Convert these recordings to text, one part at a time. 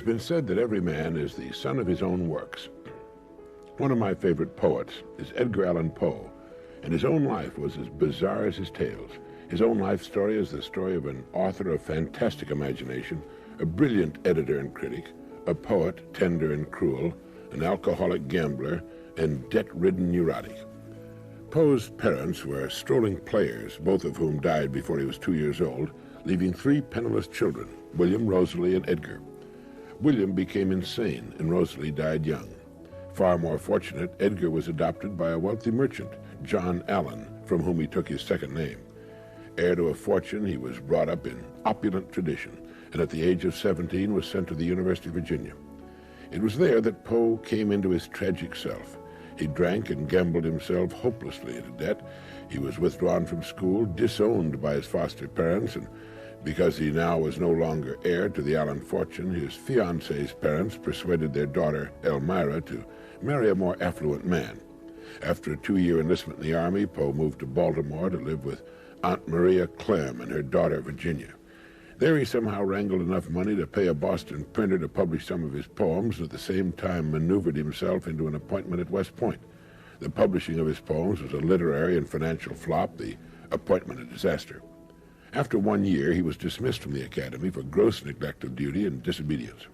been said that every man is the son of his own works. One of my favorite poets is Edgar Allan Poe, and his own life was as bizarre as his tales. His own life story is the story of an author of fantastic imagination, a brilliant editor and critic, a poet tender and cruel, an alcoholic gambler, and debt-ridden neurotic. Poe's parents were strolling players, both of whom died before he was 2 years old, leaving 3 penniless children, William, Rosalie, and Edgar. William became insane, and Rosalie died young. Far more fortunate, Edgar was adopted by a wealthy merchant, John Allan, from whom he took his second name. Heir to a fortune, he was brought up in opulent tradition, and at the age of 17 was sent to the University of Virginia. It was there that Poe came into his tragic self. He drank and gambled himself hopelessly into debt. He was withdrawn from school, disowned by his foster parents, and because he now was no longer heir to the Allan fortune, his fiancée's parents persuaded their daughter, Elmira, to marry a more affluent man. After a 2-year enlistment in the Army, Poe moved to Baltimore to live with Aunt Maria Clem and her daughter, Virginia. There he somehow wrangled enough money to pay a Boston printer to publish some of his poems, and at the same time maneuvered himself into an appointment at West Point. The publishing of his poems was a literary and financial flop, the appointment a disaster. After 1 year, he was dismissed from the Academy for gross neglect of duty and disobedience.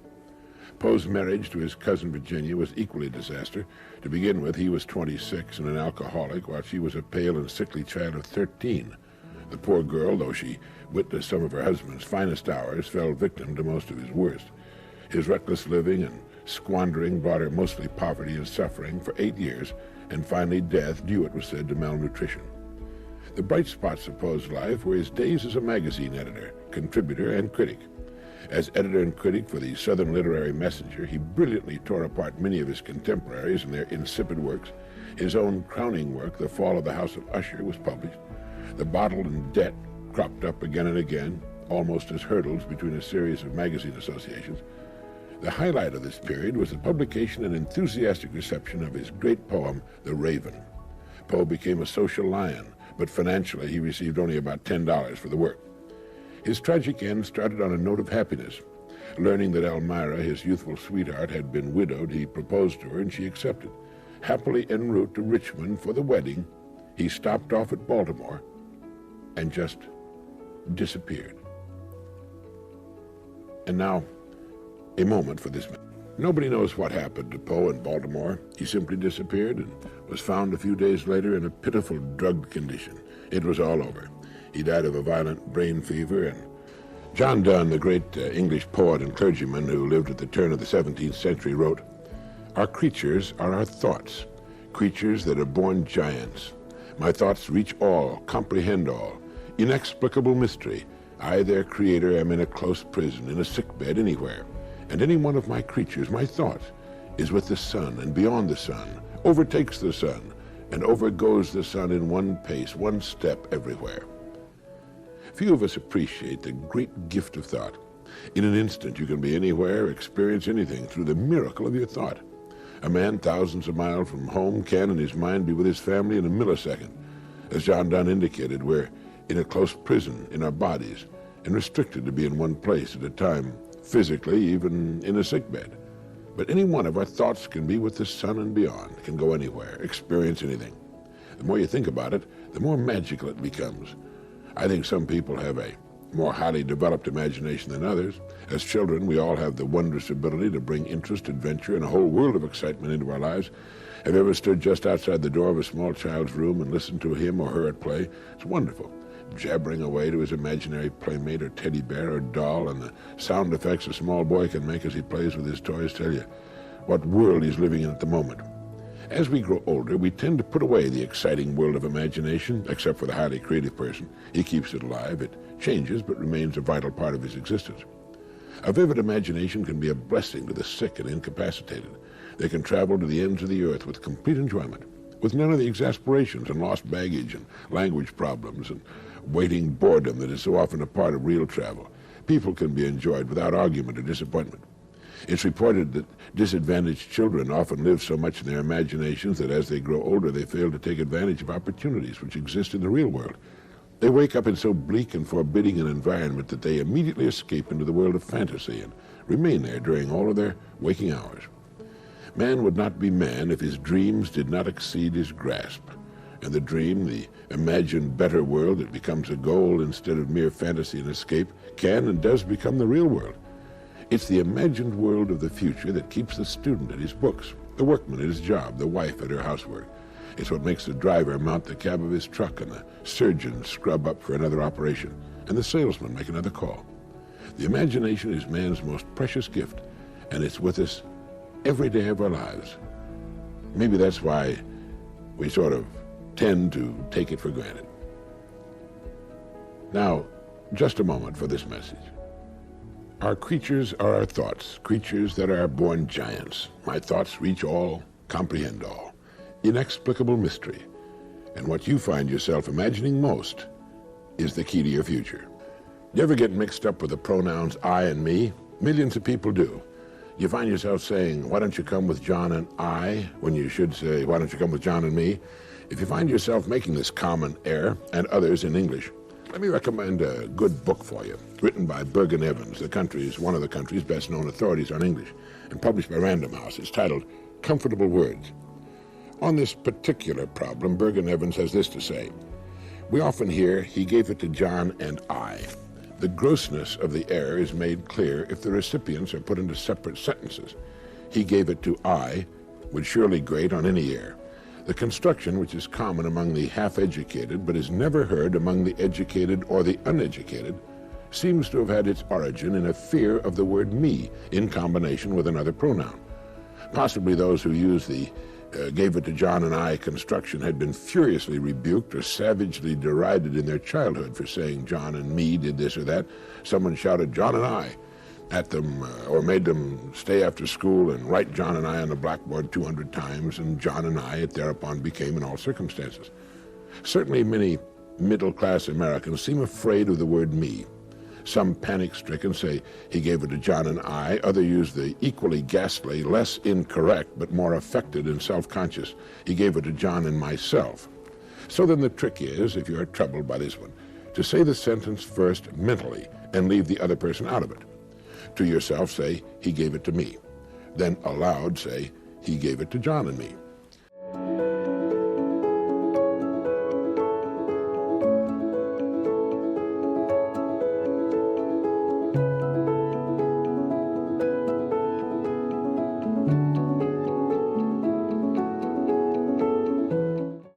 Poe's marriage to his cousin Virginia was equally a disaster. To begin with, he was 26 and an alcoholic, while she was a pale and sickly child of 13. The poor girl, though she witnessed some of her husband's finest hours, fell victim to most of his worst. His reckless living and squandering brought her mostly poverty and suffering for 8 years, and finally death, due, it was said, to malnutrition. The bright spots of Poe's life were his days as a magazine editor, contributor, and critic. As editor and critic for the Southern Literary Messenger, he brilliantly tore apart many of his contemporaries and their insipid works. His own crowning work, The Fall of the House of Usher, was published. The Bottle and Debt cropped up again and again, almost as hurdles between a series of magazine associations. The highlight of this period was the publication and enthusiastic reception of his great poem, The Raven. Poe became a social lion, but financially he received only about $10 for the work. His tragic end started on a note of happiness. Learning that Elmira, his youthful sweetheart, had been widowed, he proposed to her and she accepted. Happily en route to Richmond for the wedding, he stopped off at Baltimore and just disappeared. And now, a moment for this man. Nobody knows what happened to Poe in Baltimore. He simply disappeared and was found a few days later in a pitiful drugged condition. It was all over. He died of a violent brain fever, and John Donne, the great English poet and clergyman who lived at the turn of the 17th century, wrote, "Our creatures are our thoughts, creatures that are born giants. My thoughts reach all, comprehend all. Inexplicable mystery. I, their creator, am in a close prison, in a sick bed, anywhere. And any one of my creatures, my thoughts, is with the sun and beyond the sun, overtakes the sun, and overgoes the sun in one pace, one step everywhere." Few of us appreciate the great gift of thought. In an instant, you can be anywhere, experience anything through the miracle of your thought. A man thousands of miles from home can, in his mind, be with his family in a millisecond. As John Donne indicated, we're in a close prison in our bodies and restricted to be in one place at a time, physically, even in a sickbed. But any one of our thoughts can be with the sun and beyond, can go anywhere, experience anything. The more you think about it, the more magical it becomes. I think some people have a more highly developed imagination than others. As children, we all have the wondrous ability to bring interest, adventure, and a whole world of excitement into our lives. Have you ever stood just outside the door of a small child's room and listened to him or her at play? It's wonderful, jabbering away to his imaginary playmate or teddy bear or doll, and the sound effects a small boy can make as he plays with his toys tell you what world he's living in at the moment. As we grow older, we tend to put away the exciting world of imagination, except for the highly creative person. He keeps it alive. It changes, but remains a vital part of his existence. A vivid imagination can be a blessing to the sick and incapacitated. They can travel to the ends of the earth with complete enjoyment, with none of the exasperations and lost baggage and language problems and waiting boredom that is so often a part of real travel. People can be enjoyed without argument or disappointment. It's reported that disadvantaged children often live so much in their imaginations that as they grow older, they fail to take advantage of opportunities which exist in the real world. They wake up in so bleak and forbidding an environment that they immediately escape into the world of fantasy and remain there during all of their waking hours. Man would not be man if his dreams did not exceed his grasp. And the dream, the imagined better world that becomes a goal instead of mere fantasy and escape, can and does become the real world. It's the imagined world of the future that keeps the student at his books, the workman at his job, the wife at her housework. It's what makes the driver mount the cab of his truck and the surgeon scrub up for another operation and the salesman make another call. The imagination is man's most precious gift, and it's with us every day of our lives. Maybe that's why we sort of tend to take it for granted. Now, just a moment for this message. Our creatures are our thoughts, creatures that are born giants. My thoughts reach all, comprehend all. Inexplicable mystery. And what you find yourself imagining most is the key to your future. You ever get mixed up with the pronouns I and me? Millions of people do. You find yourself saying, why don't you come with John and I, when you should say, why don't you come with John and me? If you find yourself making this common error, and others in English, let me recommend a good book for you, written by Bergen Evans, one of the country's best-known authorities on English, and published by Random House. It's titled Comfortable Words. On this particular problem, Bergen Evans has this to say. We often hear, he gave it to John and I. The grossness of the error is made clear if the recipients are put into separate sentences. He gave it to I would surely grate on any ear. The construction, which is common among the half-educated but is never heard among the educated or the uneducated, seems to have had its origin in a fear of the word me in combination with another pronoun. Possibly those who use the gave it to John and I construction had been furiously rebuked or savagely derided in their childhood for saying John and me did this or that. Someone shouted John and I at them or made them stay after school and write John and I on the blackboard 200 times, and John and I it thereupon became in all circumstances. Certainly many middle-class Americans seem afraid of the word me. Some panic-stricken say he gave it to John and I. Others use the equally ghastly, less incorrect, but more affected and self-conscious, he gave it to John and myself. So then the trick is, if you are troubled by this one, to say the sentence first mentally and leave the other person out of it. To yourself say, he gave it to me. Then aloud say, he gave it to John and me.